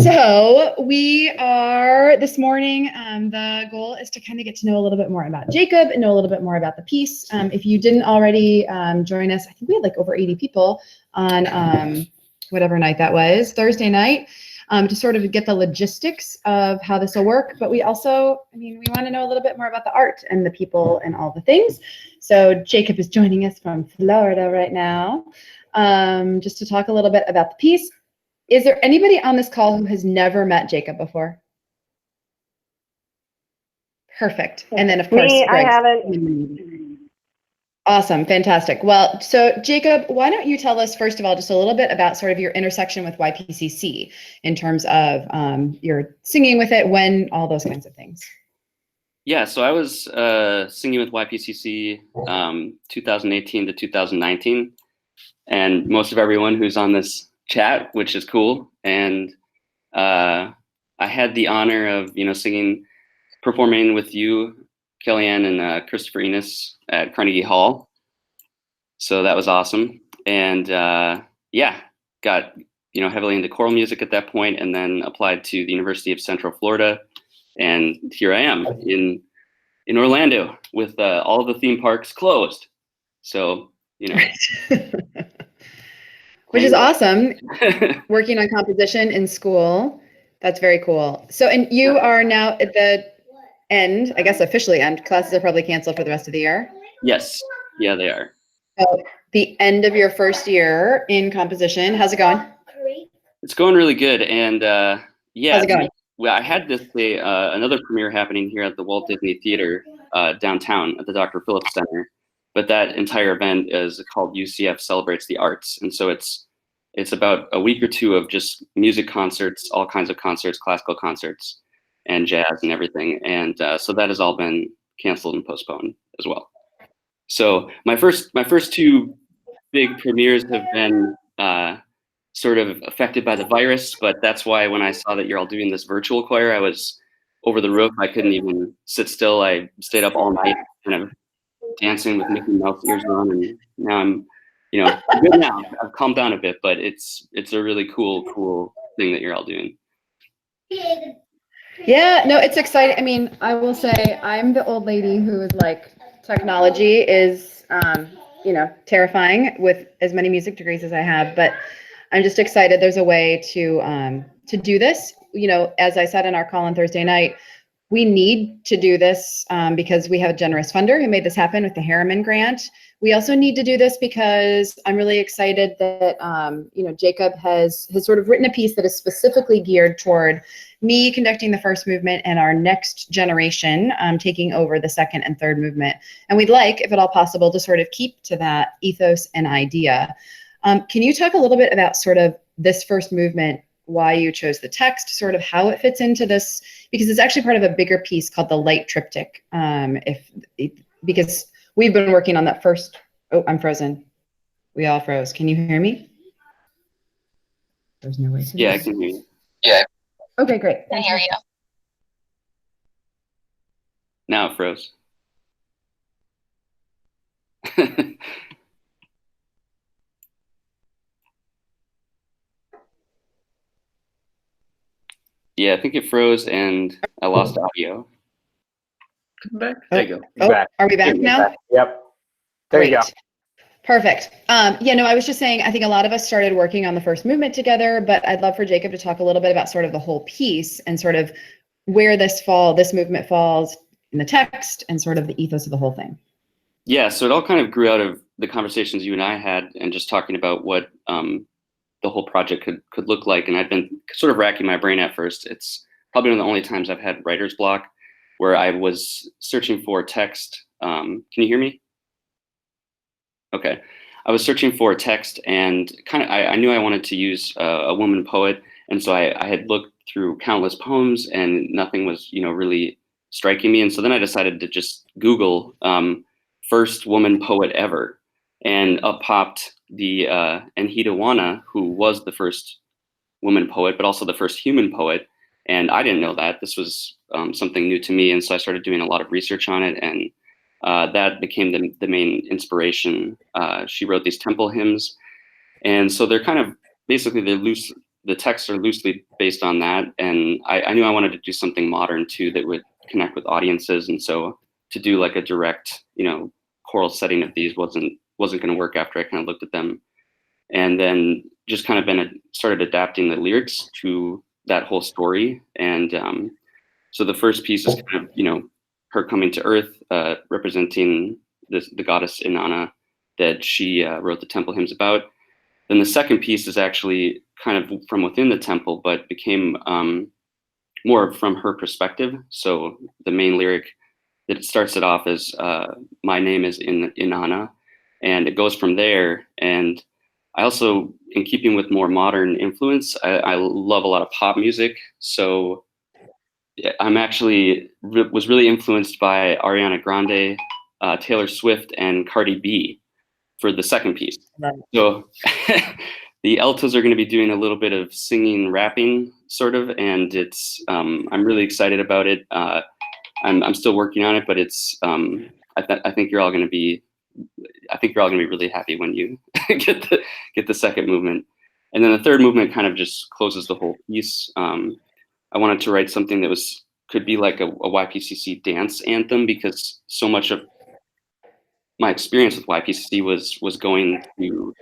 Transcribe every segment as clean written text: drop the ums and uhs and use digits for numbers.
So we are this morning, the goal is to kind of get to know a little bit more about Jacob and know a little bit more about the piece. If you didn't already join us, I think we had like over 80 people on whatever night that was, Thursday night, to sort of get the logistics of how this will work. But we also, we want to know a little bit more about the art and the people and all the things. So Jacob is joining us from Florida right now, just to talk a little bit about the piece. Is there anybody on this call who has never met Jacob before? Perfect. And then, of course, me, I haven't. Awesome. Fantastic. Well, so Jacob, why don't you tell us, first of all, just a little bit about sort of your intersection with YPCC in terms of your singing with it, when, all those kinds of things. Yeah, so I was singing with YPCC 2018 to 2019, and most of everyone who's on this chat, which is cool. And I had the honor of, performing with you, KellyAnn, and Christopher Enos at Carnegie Hall. So that was awesome. And yeah, got, heavily into choral music at that point, and then applied to the University of Central Florida. And here I am in Orlando with all of the theme parks closed. So, Which is awesome. Working on composition in school. That's very cool. So, and you are now at the end, I guess officially end. Classes are probably canceled for the rest of the year. Yes. Yeah, they are. So the end of your first year in composition. How's it going? It's going really good. And yeah. How's it going? Well, I had this another premiere happening here at the Walt Disney Theater downtown at the Dr. Phillips Center. But that entire event is called UCF Celebrates the Arts. And so it's about a week or two of just music concerts, all kinds of concerts, classical concerts, and jazz and everything. And so that has all been canceled and postponed as well. So my first two big premieres have been sort of affected by the virus, but that's why when I saw that you're all doing this virtual choir, I was over the roof. I couldn't even sit still. I stayed up all night kind of dancing with Mickey Mouse ears on, and now I'm good now. I've calmed down a bit, but it's a really cool thing that you're all doing. Yeah, no, it's exciting. I will say I'm the old lady who is like, technology is terrifying with as many music degrees as I have, but I'm just excited there's a way to do this. As I said in our call on Thursday night, we need to do this because we have a generous funder who made this happen with the Harriman grant. We also need to do this because I'm really excited that Jacob has sort of written a piece that is specifically geared toward me conducting the first movement and our next generation taking over the second and third movement. And we'd like, if at all possible, to sort of keep to that ethos and idea. Can you talk a little bit about sort of this first movement, why you chose the text, sort of how it fits into this, because it's actually part of a bigger piece called the Light Triptych. Because we've been working on that first. Oh, I'm frozen. We all froze. Can you hear me? There's no way to. Yeah, I can hear you. Yeah. Okay, great. I hear you. Now it froze. Yeah, I think it froze and I lost audio. Come back. There you go. Oh, Back. are we back now? Back. Yep. There Great. you go. Perfect. I was just saying, I think a lot of us started working on the first movement together, but I'd love for Jacob to talk a little bit about sort of the whole piece and sort of where this movement falls in the text and sort of the ethos of the whole thing. Yeah, so it all kind of grew out of the conversations you and I had and just talking about what the whole project could look like. And I've been sort of racking my brain at first. It's probably one of the only times I've had writer's block where I was searching for text. Can you hear me? Okay. I was searching for text and I knew I wanted to use a woman poet. And so I had looked through countless poems and nothing was, really striking me. And so then I decided to just Google first woman poet ever. And up popped the Anhita Wana, who was the first woman poet, but also the first human poet. And I didn't know that. This was something new to me. And so I started doing a lot of research on it. And that became the main inspiration. She wrote these temple hymns. And so they're kind of, basically they're loose the texts are loosely based on that, and I knew I wanted to do something modern too that would connect with audiences, and so to do like a direct, choral setting of these wasn't going to work after I kind of looked at them, and then just kind of started adapting the lyrics to that whole story, and so the first piece is kind of her coming to Earth, representing the goddess Inanna that she wrote the temple hymns about. Then the second piece is actually kind of from within the temple, but became more from her perspective. So the main lyric that it starts it off as "My name is Inanna," and it goes from there. And I also, in keeping with more modern influence, I love a lot of pop music. So I'm actually was really influenced by Ariana Grande, Taylor Swift, and Cardi B for the second piece. So the altos are going to be doing a little bit of singing, rapping, sort of, and it's I'm really excited about it. I'm still working on it, but it's I think you're all going to be really happy when you get the second movement, and then the third movement kind of just closes the whole piece. I wanted to write something that could be like a YPCC dance anthem, because so much of my experience with YPCC was going to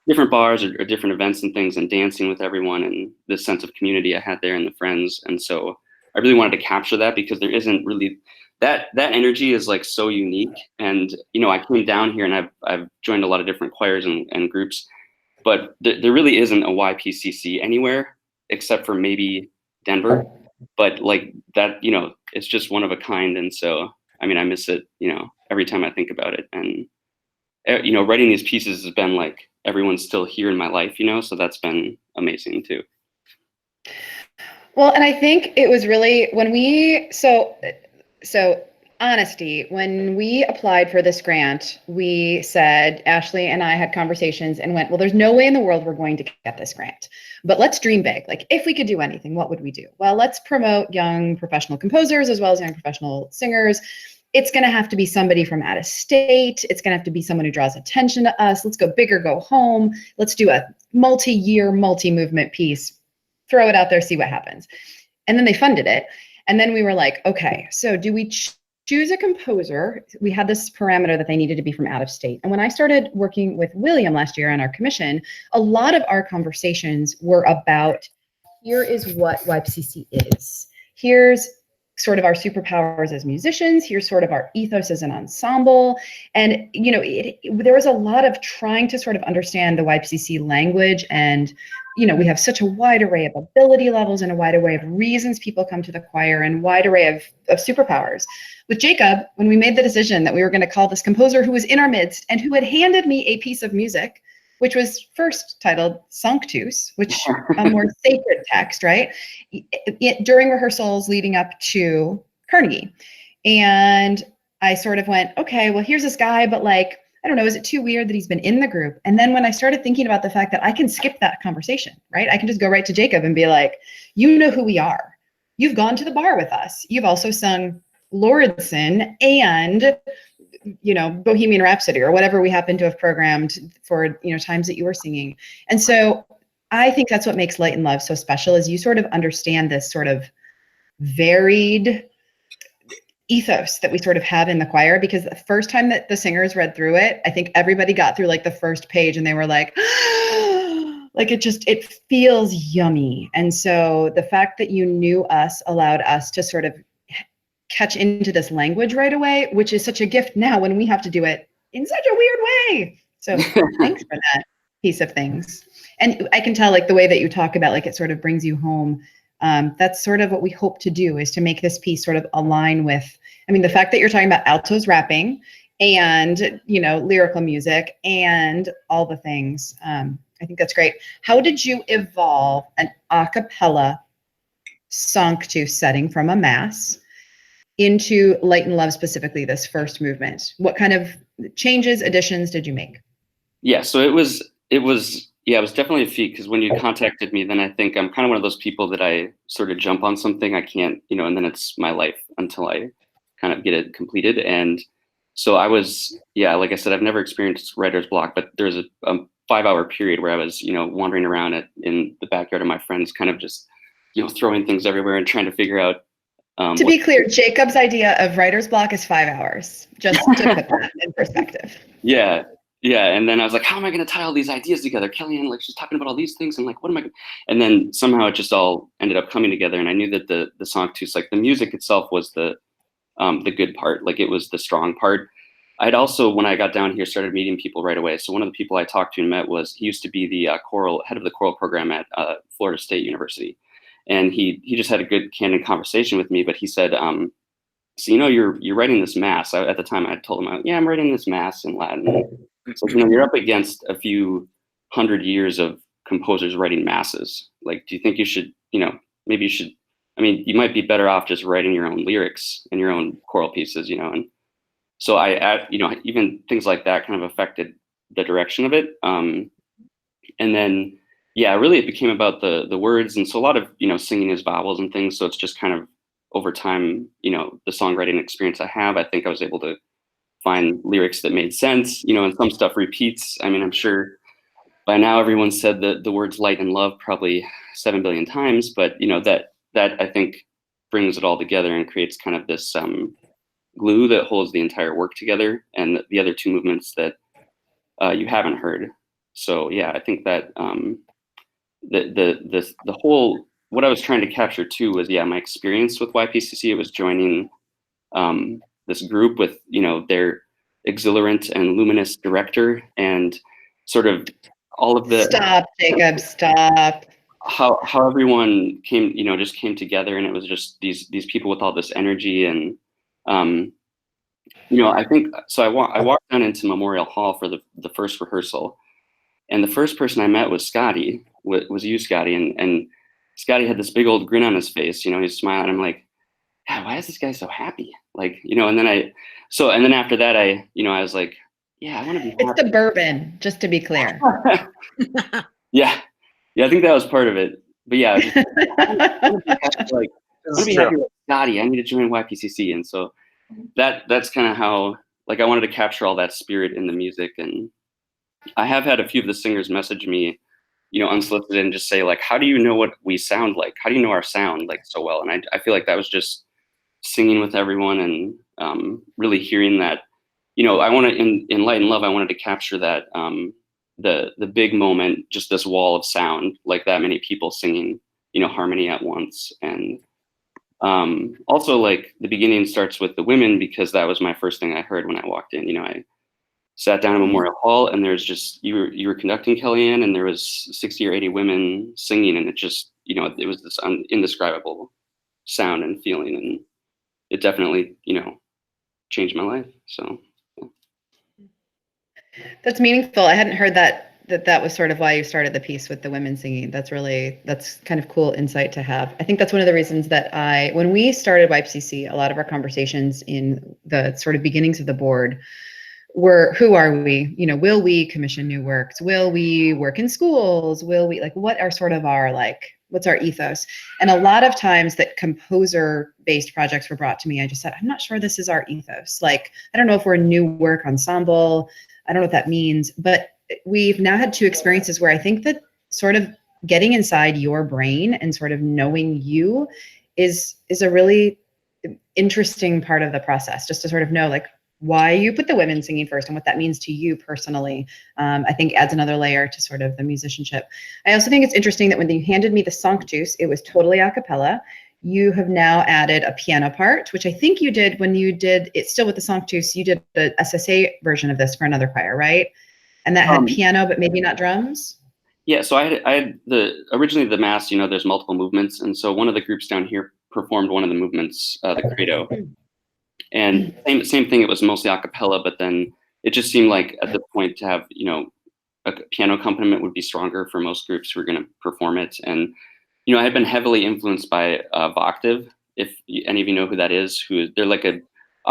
different bars or different events and things and dancing with everyone, and this sense of community I had there and the friends. And so I really wanted to capture that, because there isn't really that energy is like so unique. And I came down here and I've joined a lot of different choirs and groups, but there really isn't a YPCC anywhere except for maybe Denver. But like that, it's just one of a kind. And so I mean, I miss it, every time I think about it. And writing these pieces has been like everyone's still here in my life, so that's been amazing too. Well, and I think it was really when so honesty, when we applied for this grant, we said, Ashley and I had conversations and went, well, there's no way in the world we're going to get this grant, but let's dream big. Like, if we could do anything, what would we do? Well, let's promote young professional composers as well as young professional singers. It's going to have to be somebody from out of state. It's going to have to be someone who draws attention to us. Let's go big or go home. Let's do a multi-year, multi-movement piece. Throw it out there, see what happens. And then they funded it. And then we were like, okay, so do we choose a composer? We had this parameter that they needed to be from out of state. And when I started working with William last year on our commission, a lot of our conversations were about, here is what YPCC is. Here's sort of our superpowers as musicians. Here's sort of our ethos as an ensemble. And, there was a lot of trying to sort of understand the YPCC language. And, we have such a wide array of ability levels and a wide array of reasons people come to the choir and wide array of superpowers. With Jacob, when we made the decision that we were going to call this composer who was in our midst and who had handed me a piece of music, which was first titled Sanctus, which a more sacred text, right? During rehearsals leading up to Carnegie. And I sort of went, okay, well, here's this guy, but like, I don't know, is it too weird that he's been in the group? And then when I started thinking about the fact that I can skip that conversation, right? I can just go right to Jacob and be like, you know who we are. You've gone to the bar with us. You've also sung Lauridsen and Bohemian Rhapsody or whatever we happen to have programmed for, times that you were singing. And so I think that's what makes Light and Love so special, is you sort of understand this sort of varied ethos that we sort of have in the choir, because the first time that the singers read through it, I think everybody got through like the first page and they were like, like it feels yummy. And so the fact that you knew us allowed us to sort of catch into this language right away, which is such a gift now when we have to do it in such a weird way. So thanks for that piece of things. And I can tell, like, the way that you talk about, like, it sort of brings you home. That's sort of what we hope to do, is to make this piece sort of align with, the fact that you're talking about altos rapping and, lyrical music and all the things. I think that's great. How did you evolve an a cappella Sanctus setting from a mass into Light and Love, specifically this first movement? What kind of changes, additions did you make? Yeah, so it was definitely a feat, because when you contacted me, then I think I'm kind of one of those people that I sort of jump on something, I can't, and then it's my life until I kind of get it completed. And so I was, like I said, I've never experienced writer's block, but there's a 5-hour period where I was, wandering around in the backyard of my friends, kind of just, throwing things everywhere and trying to figure out. To be clear, Jacob's idea of writer's block is 5 hours, just to put that in perspective. Yeah. Yeah. And then I was like, how am I going to tie all these ideas together? KellyAnn, like, she's talking about all these things. And like, what am I going to, and then somehow it just all ended up coming together. And I knew that the Sanctus, like the music itself was the good part. Like it was the strong part. I'd also, when I got down here, started meeting people right away. So one of the people I talked to and met he used to be the head of the choral program at Florida State University. And he just had a good candid conversation with me, but he said, so, you're writing this mass. At the time I told him, yeah, I'm writing this mass in Latin. So, you're up against a few hundred years of composers writing masses. Like, do you think you should, maybe you should, I mean, you might be better off just writing your own lyrics and your own choral pieces, and so even things like that kind of affected the direction of it. And then, yeah, really it became about the words. And so a lot of, singing is vowels and things. So it's just kind of over time, the songwriting experience I have, I think I was able to find lyrics that made sense, and some stuff repeats. I mean, I'm sure by now everyone said the words light and love probably 7 billion times, but that I think brings it all together and creates kind of this glue that holds the entire work together, and the other two movements that you haven't heard. So yeah, I think that the whole, what I was trying to capture too was, my experience with YPCC. It was joining this group with, their exhilarant and luminous director, and sort of all of the— Stop, Jacob, stop. How everyone came, just came together, and it was just these people with all this energy. And I think so. I walked down into Memorial Hall for the first rehearsal, and the first person I met was Scotty. Was you, Scotty? And Scotty had this big old grin on his face. He's smiling. I'm like, God, why is this guy so happy? Like, and then after that, I was like, yeah, I want to be happy. It's the bourbon, just to be clear. Yeah, I think that was part of it. But yeah, I want to be happy with Scotty. I need to join YPCC, and so that's kind of how, like, I wanted to capture all that spirit in the music. And I have had a few of the singers message me, unsolicited, and just say, like, how do you know what we sound like? How do you know our sound like so well? And I feel like that was just singing with everyone and really hearing that, I want to, in Light and Love, I wanted to capture that, the big moment, just this wall of sound, like that many people singing, harmony at once. And also, like, the beginning starts with the women, because that was my first thing I heard when I walked in. I sat down in Memorial Hall, and there's just, you were conducting, KellyAnn, and there was 60 or 80 women singing, and it just, it was this indescribable sound and feeling, and it definitely, changed my life. So yeah. That's meaningful. I hadn't heard that was sort of why you started the piece with the women singing. That's kind of cool insight to have. I think that's one of the reasons that when we started YPCC, a lot of our conversations in the sort of beginnings of the board were, who are we? Will we commission new works? Will we work in schools? Will we, like, what are sort of our, like, what's our ethos? And a lot of times that composer-based projects were brought to me, I just said, I'm not sure this is our ethos. Like, I don't know if we're a new work ensemble. I don't know what that means, but we've now had two experiences where I think that sort of getting inside your brain and sort of knowing you is a really interesting part of the process, just to sort of know, like, why you put the women singing first and what that means to you personally. I think adds another layer to sort of the musicianship. I also think it's interesting that when you handed me the Sanctus, it was totally a cappella. You have now added a piano part, which I think you did when you did it still with the Sanctus. You did the SSA version of this for another choir, right? And that had piano, but maybe not drums. Yeah, so I had originally the mass, there's multiple movements. And so one of the groups down here performed one of the movements, the credo. And same thing, it was mostly a cappella, but then it just seemed like at this point to have, a piano accompaniment would be stronger for most groups who were going to perform it. And, I had been heavily influenced by Voctave, if any of you know who that is. They're like a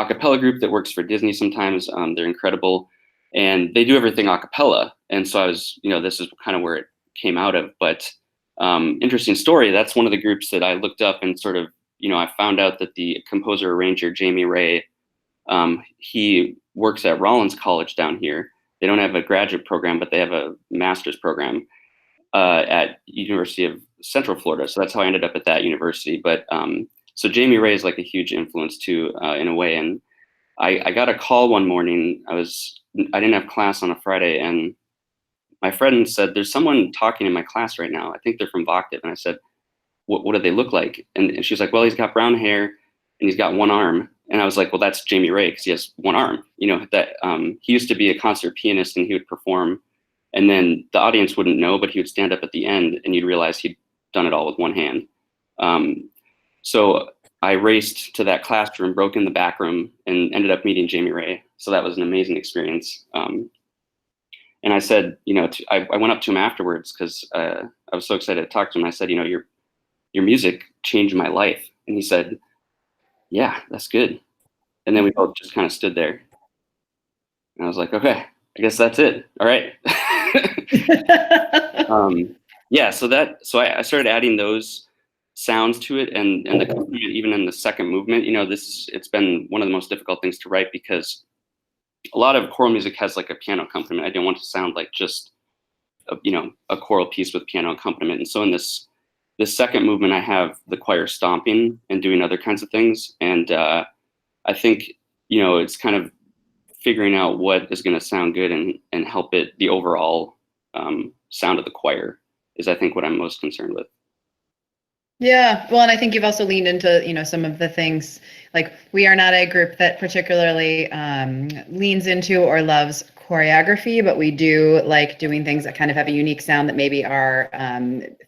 cappella group that works for Disney sometimes. They're incredible, and they do everything a cappella. And so I was, this is kind of where it came out of. But interesting story, that's one of the groups that I looked up and sort of, I found out that the composer arranger, Jamie Ray, he works at Rollins College down here. they don't have a graduate program, but they have a master's program at University of Central Florida. So that's how I ended up at that university. But so Jamie Ray is like a huge influence too, in a way. And I got a call one morning. I didn't have class on a Friday, and my friend said, "There's someone talking in my class right now. I think they're from Voctave." And I said, what do they look like? And she's like, "Well, he's got brown hair and he's got one arm." And I was like, "Well, that's Jamie Ray because he has one arm." You know, that he used to be a concert pianist and he would perform, and then the audience wouldn't know, but he would stand up at the end and you'd realize he'd done it all with one hand. So I raced to that classroom, broke in the back room, and ended up meeting Jamie Ray. So that was an amazing experience. And I said, you know, I went up to him afterwards because I was so excited to talk to him. I said, "You know, your music changed my life." And he said, "Yeah, that's good." And then we both just kind of stood there. And I was like, "Okay, I guess that's it. All right." Yeah, so I started adding those sounds to it, and the accompaniment, even in the second movement. You know, it's been one of the most difficult things to write because a lot of choral music has like a piano accompaniment. I didn't want to sound like just a choral piece with piano accompaniment. And so in this second movement, I have the choir stomping and doing other kinds of things. And I think, you know, it's kind of figuring out what is going to sound good and help the overall sound of the choir is, I think, what I'm most concerned with. Yeah, well, and I think you've also leaned into, you know, some of the things, like we are not a group that particularly leans into or loves choreography, but we do like doing things that kind of have a unique sound that maybe are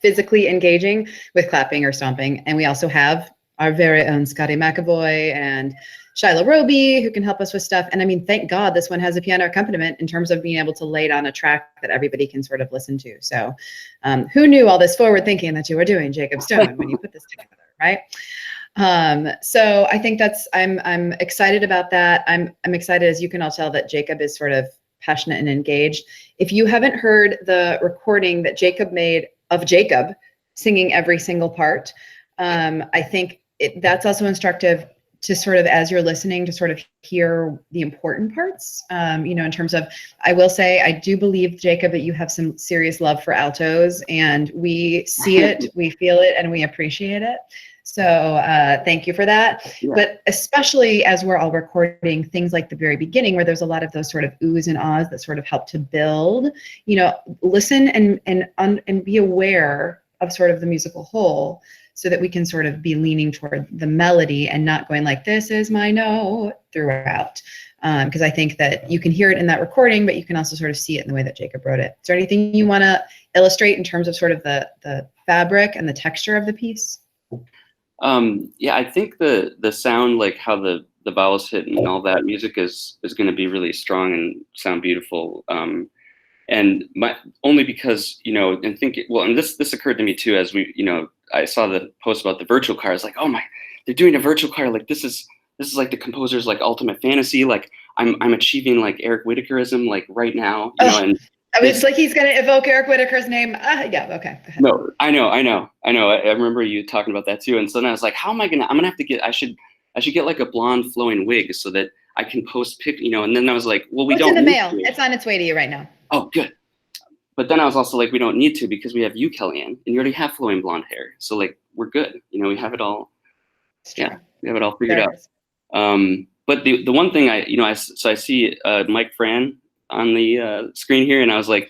physically engaging with clapping or stomping. And we also have our very own Scotty McAvoy and Shiloh Roby, who can help us with stuff. And I mean, thank God this one has a piano accompaniment in terms of being able to lay down a track that everybody can sort of listen to. So who knew all this forward thinking that you were doing, Jacob Stone, when you put this together, right? So I think I'm excited about that. I'm excited, as you can all tell, that Jacob is sort of passionate and engaged. If you haven't heard the recording that Jacob made of Jacob singing every single part, I think that's also instructive to sort of, as you're listening, to sort of hear the important parts, you know, in terms of, I will say, I do believe, Jacob, that you have some serious love for altos, and we see it, we feel it, and we appreciate it. So thank you for that. Yeah. But especially as we're all recording things like the very beginning, where there's a lot of those sort of oohs and ahs that sort of help to build, you know, listen and be aware of sort of the musical whole, so that we can sort of be leaning toward the melody and not going like, this is my note throughout. Because I think that you can hear it in that recording, but you can also sort of see it in the way that Jacob wrote it. Is there anything you want to illustrate in terms of sort of the fabric and the texture of the piece? Yeah, I think the sound, like how the vowels hit and all that music is going to be really strong and sound beautiful. And only because, you know, and this occurred to me too, as we, you know, I saw the post about the virtual choir. I was like, oh my, they're doing a virtual choir. Like this is like the composer's like ultimate fantasy. Like I'm achieving like Eric Whitacreism like right now, you know. And it's like he's gonna evoke Eric Whitaker's name. Yeah, okay. Go ahead. No, I know. I remember you talking about that too. And so then I was like, I'm gonna have to get, I should get like a blonde flowing wig so that I can post pic, you know. And then I was like, well, it's in the mail. It's on its way to you right now. Oh, good. But then I was also like, we don't need to, because we have you, KellyAnn, and you already have flowing blonde hair. So like, we're good. You know, we have it all. Yeah, we have it all figured out. But the one thing I see Mike Fran on the screen here, and I was like,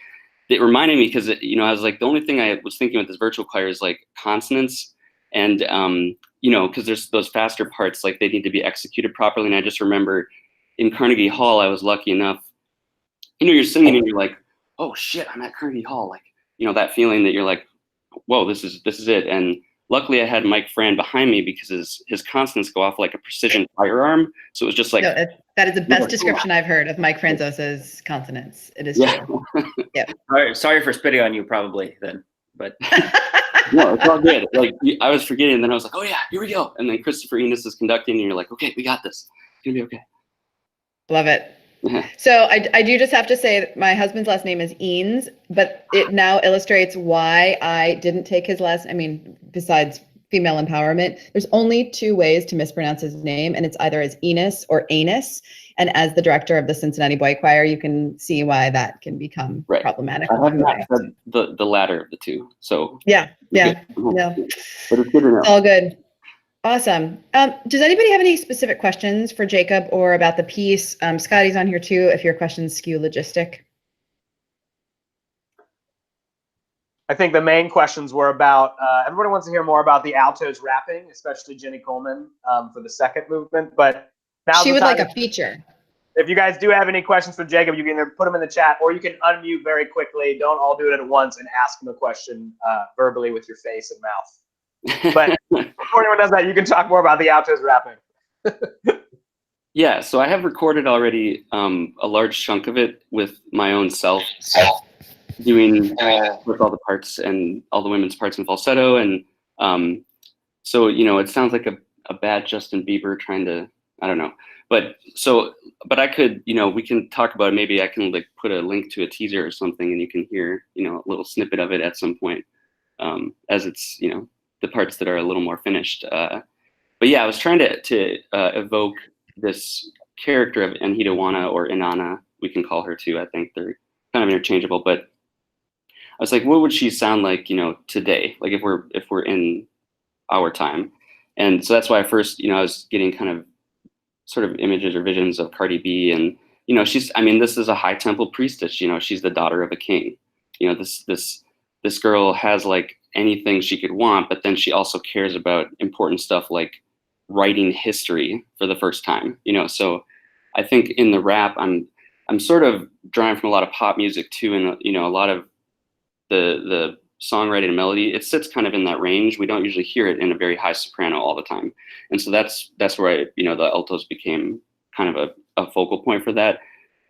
it reminded me, because you know, I was like, the only thing I was thinking with this virtual choir is like consonants, and you know, because there's those faster parts, like they need to be executed properly. And I just remember in Carnegie Hall, I was lucky enough, you know, you're singing and you're like, oh shit, I'm at Carnegie Hall. Like, you know, that feeling that you're like, whoa, this is it. And luckily I had Mike Fran behind me, because his consonants go off like a precision firearm. So it was just like, no, that is the best description I've heard of Mike Franzos's consonants. It is true. Yeah. All right, sorry for spitting on you probably then, but. No, it's all good. Like I was forgetting, and then I was like, oh yeah, here we go. And then Christopher Enos is conducting, and you're like, okay, we got this. It's gonna be okay. Love it. So I do just have to say that my husband's last name is Eanes, but it now illustrates why I didn't take his last. I mean, besides female empowerment. There's only two ways to mispronounce his name, and it's either as Enos or Anus. And as the director of the Cincinnati Boy Choir, you can see why that can become Right. problematic. I have not said the latter of the two, so Yeah, but it's good to know. It's all good. Awesome. Does anybody have any specific questions for Jacob or about the piece? Scotty's on here too, if your questions skew logistic. I think the main questions were about, everybody wants to hear more about the altos rapping, especially Jenny Coleman for the second movement, but now She would like a feature. If you guys do have any questions for Jacob, you can either put them in the chat or you can unmute very quickly. Don't all do it at once and ask him a question verbally with your face and mouth. But before anyone does that, you can talk more about the altos rapping. Yeah, so I have recorded already a large chunk of it with my own self, doing with all the parts and all the women's parts in falsetto. And so, you know, it sounds like a bad Justin Bieber trying to, I don't know. But I could, you know, we can talk about it. Maybe I can like put a link to a teaser or something and you can hear, you know, a little snippet of it at some point as it's, you know, the parts that are a little more finished. But yeah, I was trying to evoke this character of Enhidawana or Inanna, we can call her too. I think they're kind of interchangeable, but I was like, what would she sound like, you know, today? Like if we're in our time. And so that's why I first, you know, I was getting kind of sort of images or visions of Cardi B, and you know, this is a high temple priestess, you know, she's the daughter of a king. You know, this girl has like anything she could want, but then she also cares about important stuff like writing history for the first time, you know. So I think in the rap, I'm sort of drawing from a lot of pop music too, and you know, a lot of the songwriting and melody, it sits kind of in that range. We don't usually hear it in a very high soprano all the time. And so that's where you know, the altos became kind of a focal point for that.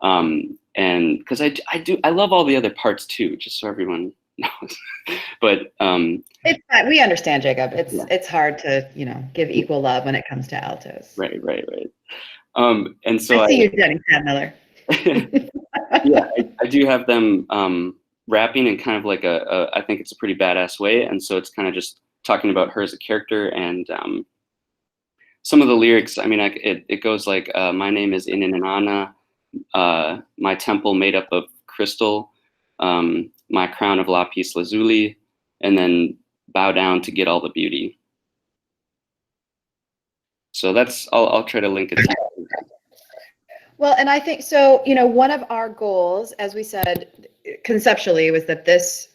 And because I love all the other parts too, just so everyone knows. But we understand, Jacob. It's hard to, you know, give equal love when it comes to altos. Right. And so I see you, Jenny Miller. Yeah, I do have them rapping in kind of like I think it's a pretty badass way. And so it's kind of just talking about her as a character, and some of the lyrics, I mean, it goes like, my name is Inanna, my temple made up of crystal, my crown of lapis lazuli, and then bow down to get all the beauty. So I'll try to link it to you. Well, and I think so, you know, one of our goals, as we said, conceptually, was that this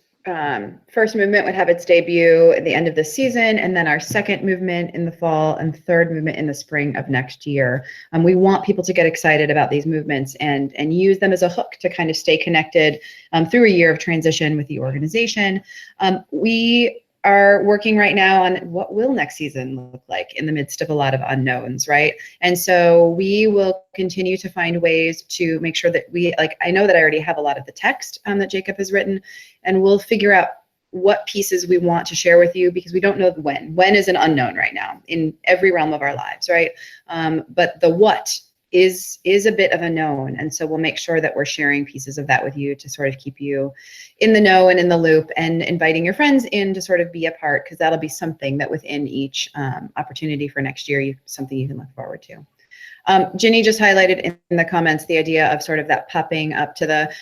first movement would have its debut at the end of the season, and then our second movement in the fall and third movement in the spring of next year. We want people to get excited about these movements and use them as a hook to kind of stay connected through a year of transition with the organization. We are working right now on what will next season look like in the midst of a lot of unknowns, right? And so we will continue to find ways to make sure that I know that I already have a lot of the text that Jacob has written, and we'll figure out what pieces we want to share with you, because we don't know the when. When is an unknown right now in every realm of our lives, right? But the what is a bit of a known. And so we'll make sure that we're sharing pieces of that with you to sort of keep you in the know and in the loop, and inviting your friends in to sort of be a part, because that'll be something that within each opportunity for next year, something you can look forward to. Ginny just highlighted in the comments the idea of sort of that popping up to the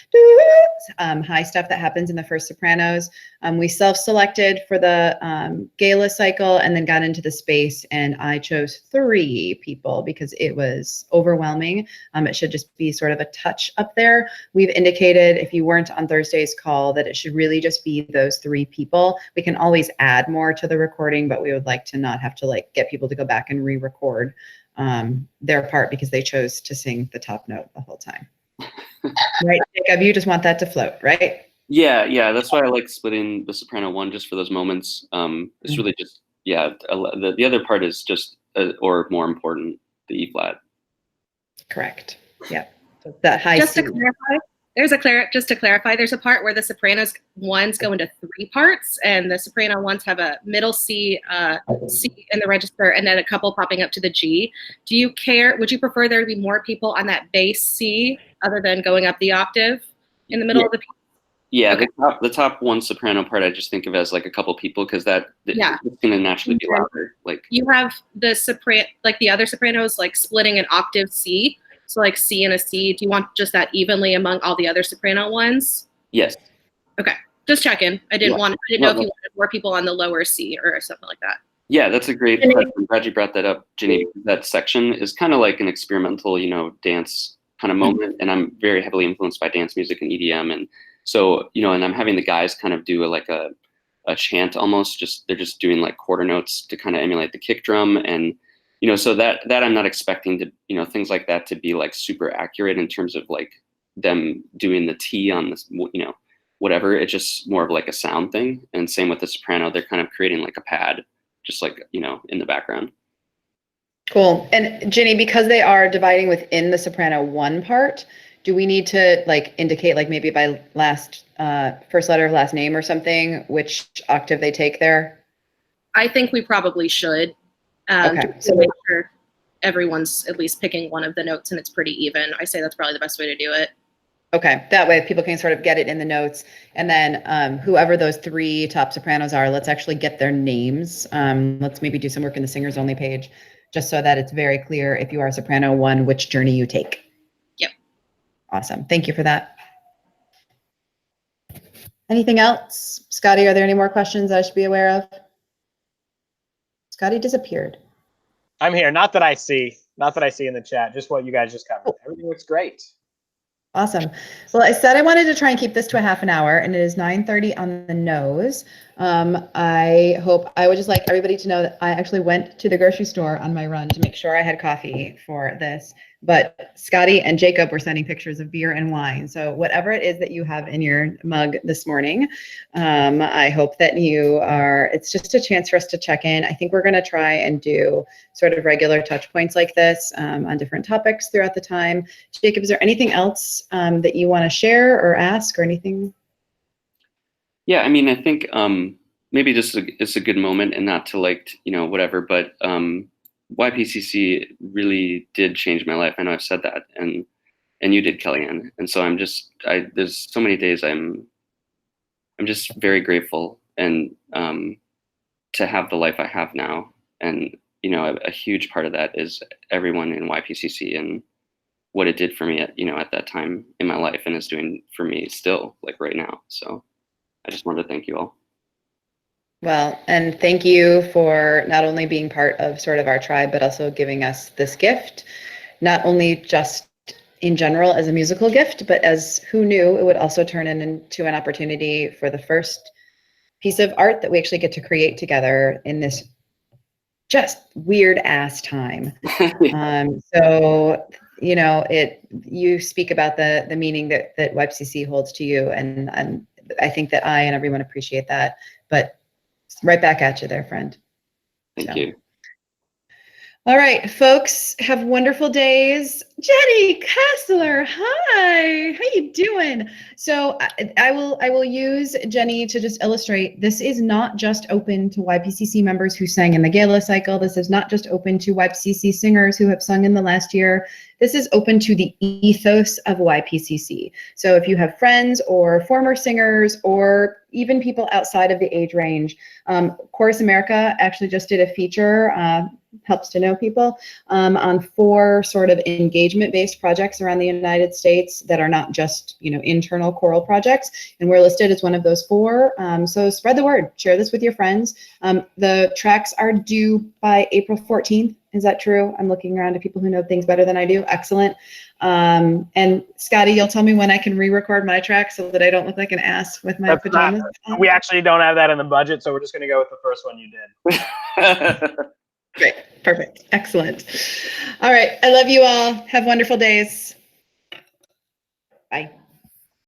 high stuff that happens in the first sopranos. We self-selected for the gala cycle and then got into the space, and I chose 3 people because it was overwhelming. It should just be sort of a touch up there. We've indicated, if you weren't on Thursday's call, that it should really just be those 3 people. We can always add more to the recording, but we would like to not have to like get people to go back and re-record their part because they chose to sing the top note the whole time. Right, Jacob, you just want that to float, right? Yeah, that's why I like splitting the soprano one, just for those moments. It's really just, the other part is just or more important, the E flat. Correct. Yeah. So that high just C. to clarify, there's a part where the sopranos ones go into 3 parts, and the soprano ones have a middle C, C in the register, and then a couple popping up to the G. Do you care? Would you prefer there to be more people on that bass C other than going up the octave in the middle of the piece? Yeah, Okay. the top one soprano part I just think of as like a couple people because Yeah. it's gonna naturally be Okay. louder. Like You have the soprano, like the other sopranos, like splitting an octave C. So like C and a C. Do you want just that evenly among all the other soprano ones? yes. Okay, just checking. I didn't Yeah. know if you wanted more people on the lower C or something like that. Yeah, that's a great Jenny? question. I'm glad you brought that up, Ginny. That section is kind of like an experimental, dance kind of moment, and I'm very heavily influenced by dance music and EDM, and so and I'm having the guys kind of do a chant almost. They're just doing like quarter notes to kind of emulate the kick drum, and so that I'm not expecting to things like that to be like super accurate in terms of like them doing the T on this whatever. It's just more of like a sound thing, and same with the soprano. They're kind of creating like a pad just like in the background. Cool. And Ginny, because they are dividing within the soprano one part, do we need to like indicate like maybe by first letter of last name or something which octave they take there? I think we probably should. Okay. To make sure everyone's at least picking one of the notes and it's pretty even. I say that's probably the best way to do it. Okay, that way people can sort of get it in the notes. And then whoever those 3 top sopranos are, let's actually get their names. Let's maybe do some work in the singers only page, just so that it's very clear if you are soprano 1, which journey you take. Yep. Awesome, thank you for that. Anything else? Scotty, are there any more questions I should be aware of? Scotty disappeared. I'm here. Not that I see in the chat. Just what you guys just covered. Everything looks great. Awesome. Well, I said I wanted to try and keep this to a half an hour, and it is 9:30 on the nose. I would just like everybody to know that I actually went to the grocery store on my run to make sure I had coffee for this. But Scotty and Jacob were sending pictures of beer and wine. So whatever it is that you have in your mug this morning, I hope that it's just a chance for us to check in. I think we're going to try and do sort of regular touch points like this on different topics throughout the time. Jacob, is there anything else that you want to share or ask or anything? Yeah, I mean, I think maybe it's a good moment and not to whatever, but YPCC really did change my life. I know I've said that, and you did, KellyAnn. And so there's so many days I'm just very grateful and to have the life I have now. And a huge part of that is everyone in YPCC and what it did for me at that time in my life and is doing for me still like right now. So I just wanted to thank you all. Well, and thank you for not only being part of sort of our tribe, but also giving us this gift, not only just in general as a musical gift, but as who knew it would also turn into an opportunity for the first piece of art that we actually get to create together in this just weird ass time. So, you speak about the meaning that YPCC holds to you. And I think that I and everyone appreciate that, but right back at you there, friend. Thank you. All right, folks, have wonderful days. Jenny Kessler, hi, how you doing? So I will use Jenny to just illustrate, this is not just open to YPCC members who sang in the gala cycle. This is not just open to YPCC singers who have sung in the last year. This is open to the ethos of YPCC. So if you have friends or former singers or even people outside of the age range, Chorus America actually just did a feature, helps to know people, on 4 sort of engagement-based projects around the United States that are not just internal choral projects, and we're listed as one of those 4. So spread the word, share this with your friends. The tracks are due by April 14th. Is that true? I'm looking around to people who know things better than I do. Excellent. And Scotty, you'll tell me when I can re-record my track so that I don't look like an ass with my pajamas. We actually don't have that in the budget, so we're just going to go with the first one you did. Great. Perfect. Excellent. All right. I love you all. Have wonderful days. Bye.